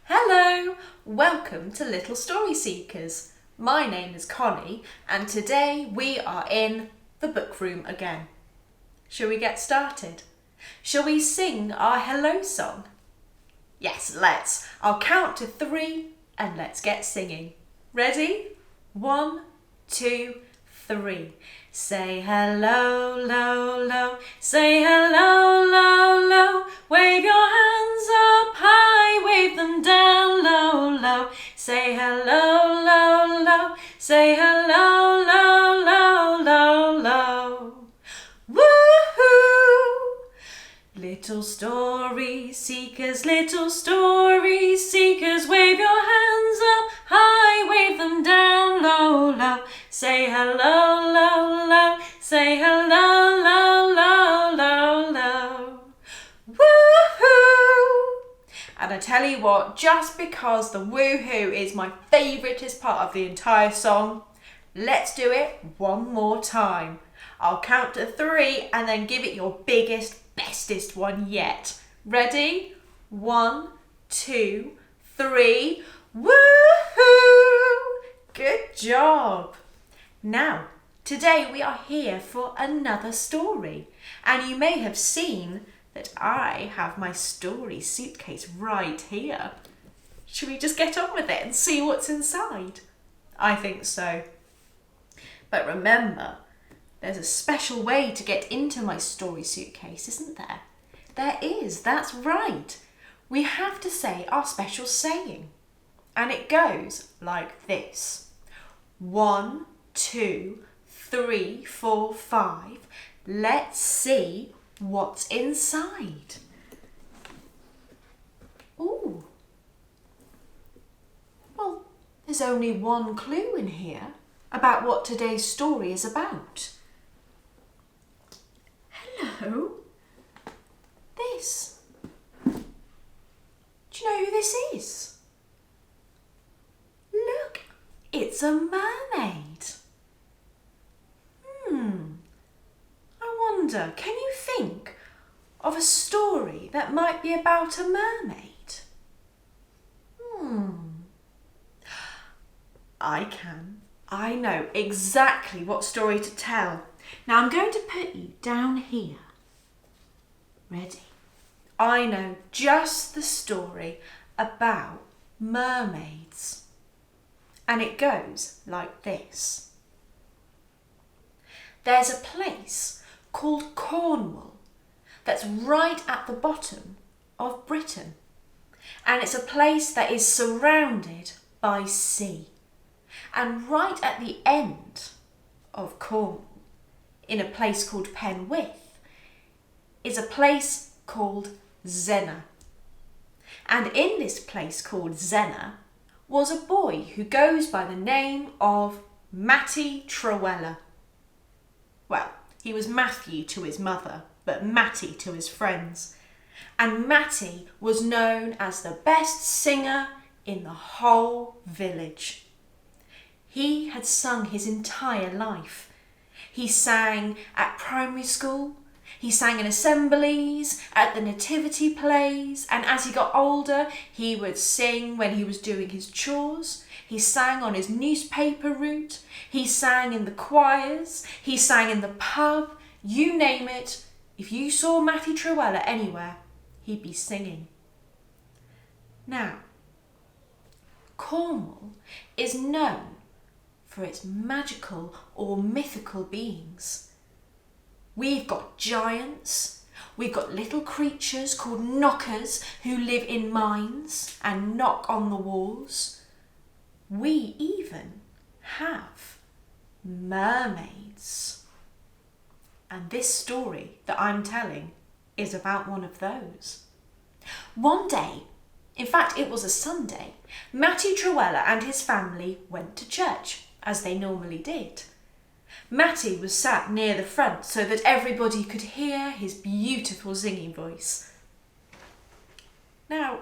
Hello! Welcome to Little Story Seekers. My name is Connie and today we are in the book room again. Shall we get started? Shall we sing our hello song? Yes, let's. I'll count to 3 and let's get singing. Ready? 1, 2, 3. Say hello, low, low. Say hello, low, low. Wave your hands up high, wave them down low, low. Say hello, low, low. Say hello, low, low, low, low. Woohoo! Little story seekers, wave your hands up high, wave them down low, low. Say hello, low, low. Say hello, low, low, low, low. Woohoo! And I tell you what, just because the woohoo is my favouriteest part of the entire song, let's do it one more time. I'll count to 3 and then give it your biggest, bestest one yet. Ready? 1, 2, 3. Woohoo! Good job. Now, today we are here for another story, and you may have seen that I have my story suitcase right here. Should we just get on with it and see what's inside? I think so. But remember, there's a special way to get into my story suitcase, isn't there? There is, that's right. We have to say our special saying. And it goes like this. 1, 2, 3, 4, 5. Let's see what's inside. Ooh. Well, there's only one clue in here about what today's story is about. Hello? This. Do you know who this is? Look, it's a mermaid. I wonder, can you think of a story that might be about a mermaid? I can. I know exactly what story to tell. Now I'm going to put you down here. Ready? I know just the story about mermaids. And it goes like this. There's a place called Cornwall that's right at the bottom of Britain. And it's a place that is surrounded by sea. And right at the end of Cornwall, in a place called Penwith, is a place called Zennor. And in this place called Zennor was a boy who goes by the name of Matty Trewella. Well, he was Matthew to his mother, but Matty to his friends. And Matty was known as the best singer in the whole village. He had sung his entire life. He sang at primary school, he sang in assemblies, at the nativity plays, and as he got older, he would sing when he was doing his chores. He sang on his newspaper route, he sang in the choirs, he sang in the pub, you name it. If you saw Matty Trewella anywhere, he'd be singing. Now, Cornwall is known for its magical or mythical beings. We've got giants, we've got little creatures called knockers who live in mines and knock on the walls. We even have mermaids. And this story that I'm telling is about one of those. One day, in fact it was a Sunday, Matty Trewella and his family went to church, as they normally did. Matty was sat near the front so that everybody could hear his beautiful singing voice. Now,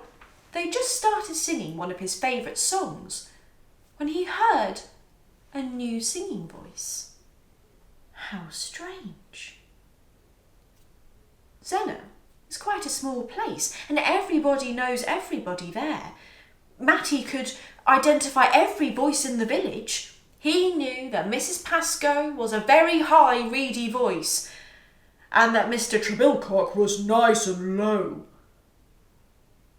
they just started singing one of his favourite songs when he heard a new singing voice. How strange. Zennor is quite a small place and everybody knows everybody there, Matty could identify every voice in the village. He knew that Mrs. Pascoe was a very high, reedy voice, and that Mr. Trebilcock was nice and low.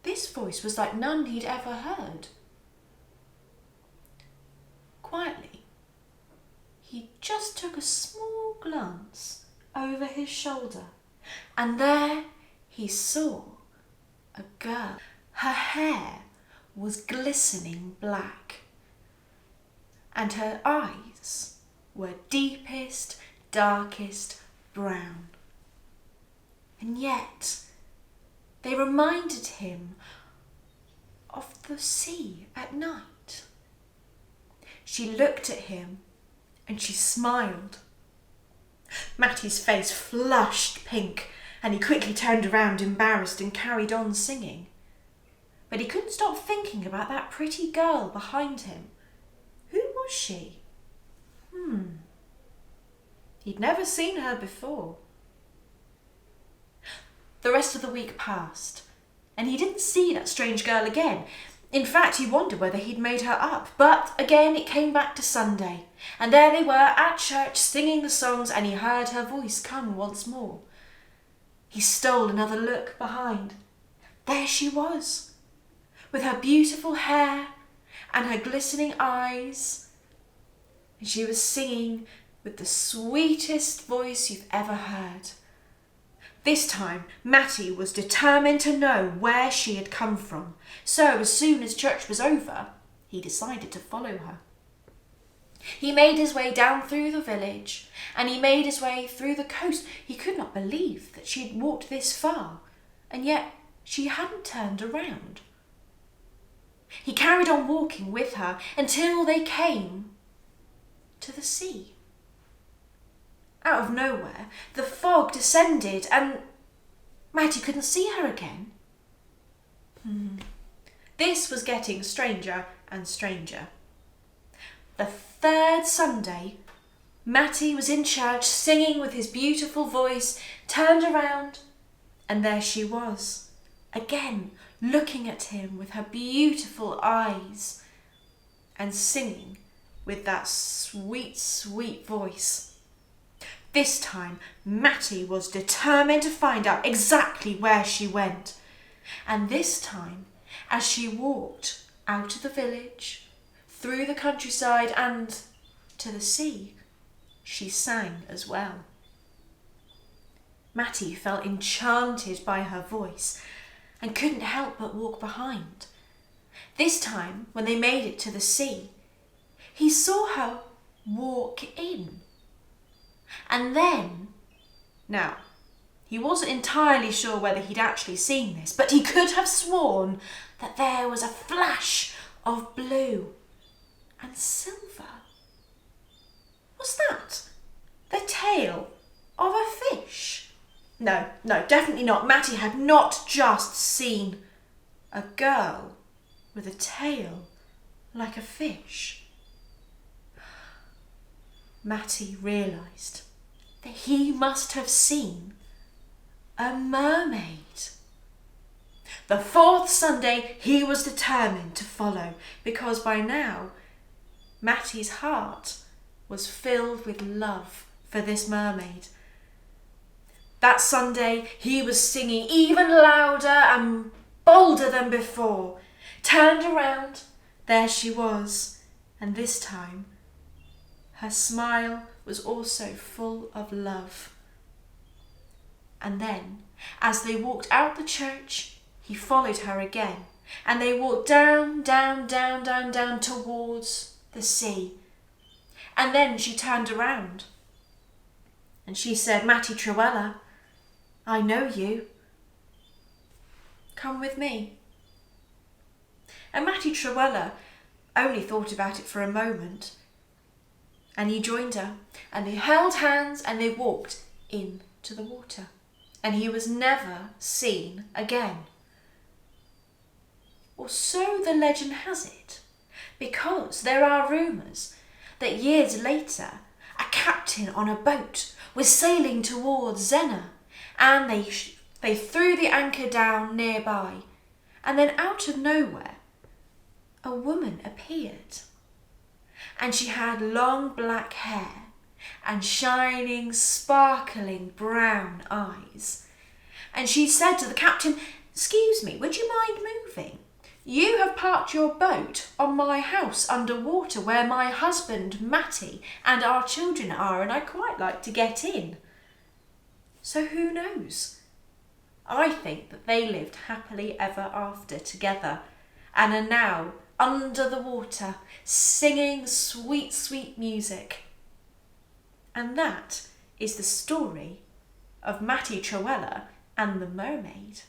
This voice was like none he'd ever heard. Quietly, he just took a small glance over his shoulder, and there he saw a girl. Her hair was glistening black, and her eyes were deepest, darkest brown. And yet they reminded him of the sea at night. She looked at him and she smiled. Matty's face flushed pink, and he quickly turned around embarrassed and carried on singing. But he couldn't stop thinking about that pretty girl behind him. Who was she? He'd never seen her before. The rest of the week passed, and he didn't see that strange girl again. In fact, he wondered whether he'd made her up. But again it came back to Sunday, and there they were at church singing the songs, and he heard her voice come once more. He stole another look behind. There she was, with her beautiful hair and her glistening eyes, and she was singing with the sweetest voice you've ever heard. This time, Matty was determined to know where she had come from, so as soon as church was over, he decided to follow her. He made his way down through the village, and he made his way through the coast. He could not believe that she had walked this far, and yet she hadn't turned around. He carried on walking with her until they came to the sea. Out of nowhere, the fog descended and Matty couldn't see her again. This was getting stranger and stranger. The third Sunday, Matty was in church singing with his beautiful voice, turned around, and there she was, again looking at him with her beautiful eyes and singing with that sweet, sweet voice. This time, Matty was determined to find out exactly where she went. And this time, as she walked out of the village, through the countryside and to the sea, she sang as well. Matty felt enchanted by her voice and couldn't help but walk behind. This time, when they made it to the sea, he saw her walk in. And then, now, he wasn't entirely sure whether he'd actually seen this, but he could have sworn that there was a flash of blue and silver. Was that the tail of a fish? No, definitely not. Matty had not just seen a girl with a tail like a fish. Matty realised that he must have seen a mermaid. The fourth Sunday he was determined to follow, because by now Matty's heart was filled with love for this mermaid. That Sunday he was singing even louder and bolder than before. Turned around, there she was, and this time her smile was also full of love. And then, as they walked out the church, he followed her again, and they walked down towards the sea. And then she turned around, and she said, "Matty Trewella, I know you. Come with me." And Matty Trewella only thought about it for a moment, and he joined her, and they held hands and they walked into the water, and he was never seen again. Or so the legend has it, because there are rumours that years later a captain on a boat was sailing towards Zennor, and they threw the anchor down nearby, and then out of nowhere a woman appeared. And she had long black hair and shining, sparkling brown eyes. And she said to the captain, "Excuse me, would you mind moving? You have parked your boat on my house underwater where my husband, Matty, and our children are, and I'd quite like to get in." So who knows? I think that they lived happily ever after together and are now under the water singing sweet, sweet music. And that is the story of Matty Trewella and the mermaid.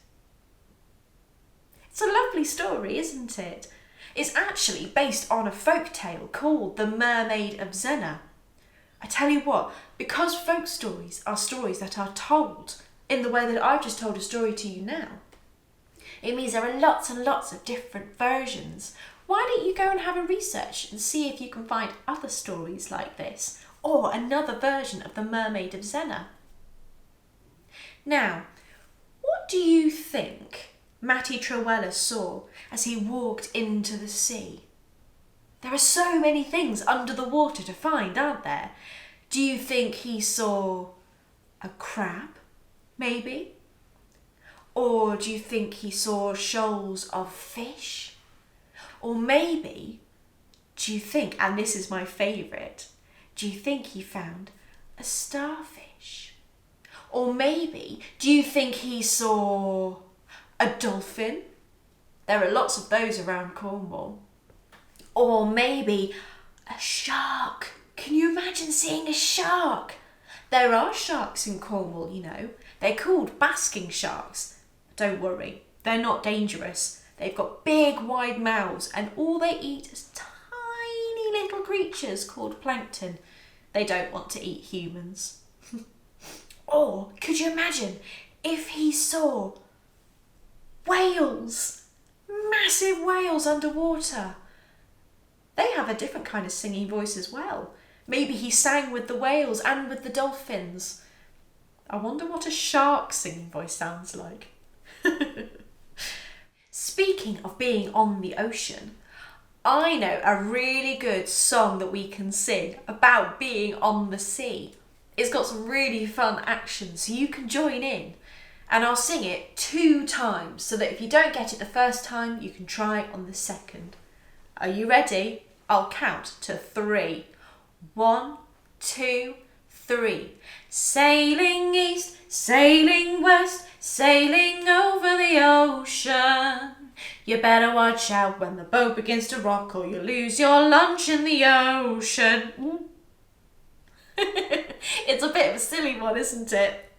It's a lovely story, isn't it? It's actually based on a folk tale called the Mermaid of Zennor. I tell you what, because folk stories are stories that are told in the way that I've just told a story to you now, it means there are lots and lots of different versions. Why don't you go and have a research and see if you can find other stories like this, or another version of the Mermaid of Zennor? Now, what do you think Matty Trewella saw as he walked into the sea? There are so many things under the water to find, aren't there? Do you think he saw a crab, maybe? Or do you think he saw shoals of fish? Or maybe, do you think, and this is my favourite, do you think he found a starfish? Or maybe, do you think he saw a dolphin? There are lots of those around Cornwall. Or maybe a shark. Can you imagine seeing a shark? There are sharks in Cornwall, you know. They're called basking sharks. Don't worry, they're not dangerous. They've got big, wide mouths, and all they eat is tiny little creatures called plankton. They don't want to eat humans. Or could you imagine if he saw whales? Massive whales underwater. They have a different kind of singing voice as well. Maybe he sang with the whales and with the dolphins. I wonder what a shark's singing voice sounds like. Speaking of being on the ocean, I know a really good song that we can sing about being on the sea. It's got some really fun action, so you can join in. And I'll sing it 2 times, so that if you don't get it the first time, you can try it on the second. Are you ready? I'll count to 3. 1, 2, 3. Sailing east, sailing west, sailing over the ocean. You better watch out when the boat begins to rock, or you'll lose your lunch in the ocean. It's a bit of a silly one, isn't it?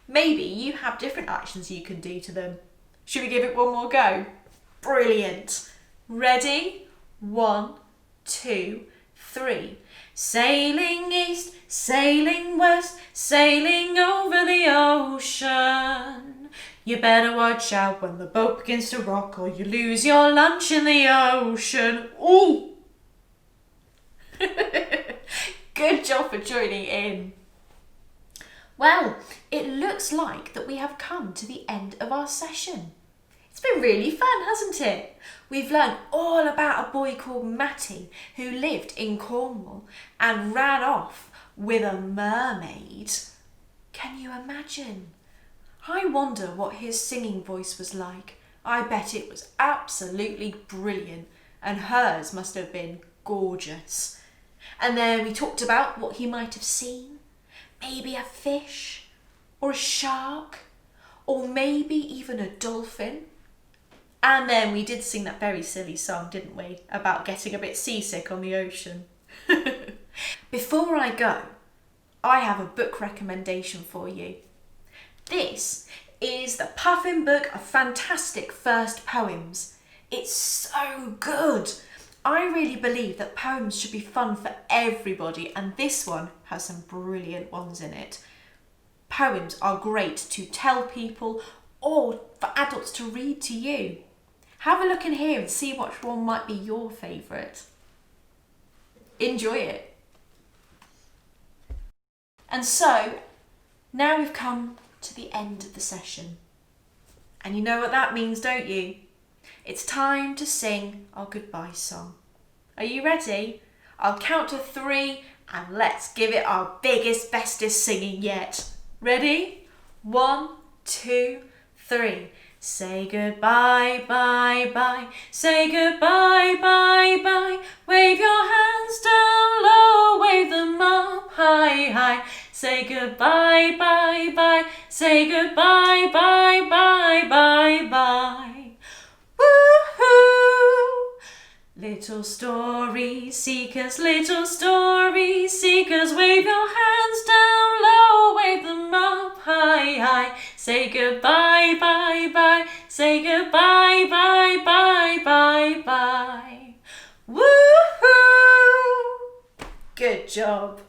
Maybe you have different actions you can do to them. Should we give it one more go? Brilliant. Ready? 1, 2, 3. Sailing east, sailing west, sailing over the ocean. You better watch out when the boat begins to rock, or you lose your lunch in the ocean. Ooh! Good job for joining in. Well, it looks like that we have come to the end of our session. It's been really fun, hasn't it? We've learned all about a boy called Matty who lived in Cornwall and ran off with a mermaid. Can you imagine? I wonder what his singing voice was like. I bet it was absolutely brilliant, and hers must have been gorgeous. And then we talked about what he might have seen. Maybe a fish, or a shark, or maybe even a dolphin. And then we did sing that very silly song, didn't we, about getting a bit seasick on the ocean. Before I go, I have a book recommendation for you. This is the Puffin Book of Fantastic First Poems. It's so good. I really believe that poems should be fun for everybody, and this one has some brilliant ones in it. Poems are great to tell people or for adults to read to you. Have a look in here and see which one might be your favourite. Enjoy it. And so, now we've come to the end of the session. And you know what that means, don't you? It's time to sing our goodbye song. Are you ready? I'll count to 3 and let's give it our biggest, bestest singing yet. Ready? 1, 2, 3. Say goodbye, bye, bye. Say goodbye, bye, bye. Wave your hands down low, wave them up high, high. Say goodbye, bye, bye. Say goodbye, bye, bye, bye, bye. Woohoo! Little story seekers, wave your hands down low, wave them up high, high. Say goodbye, bye, bye. Say goodbye, bye, bye, bye, bye. Woohoo! Good job.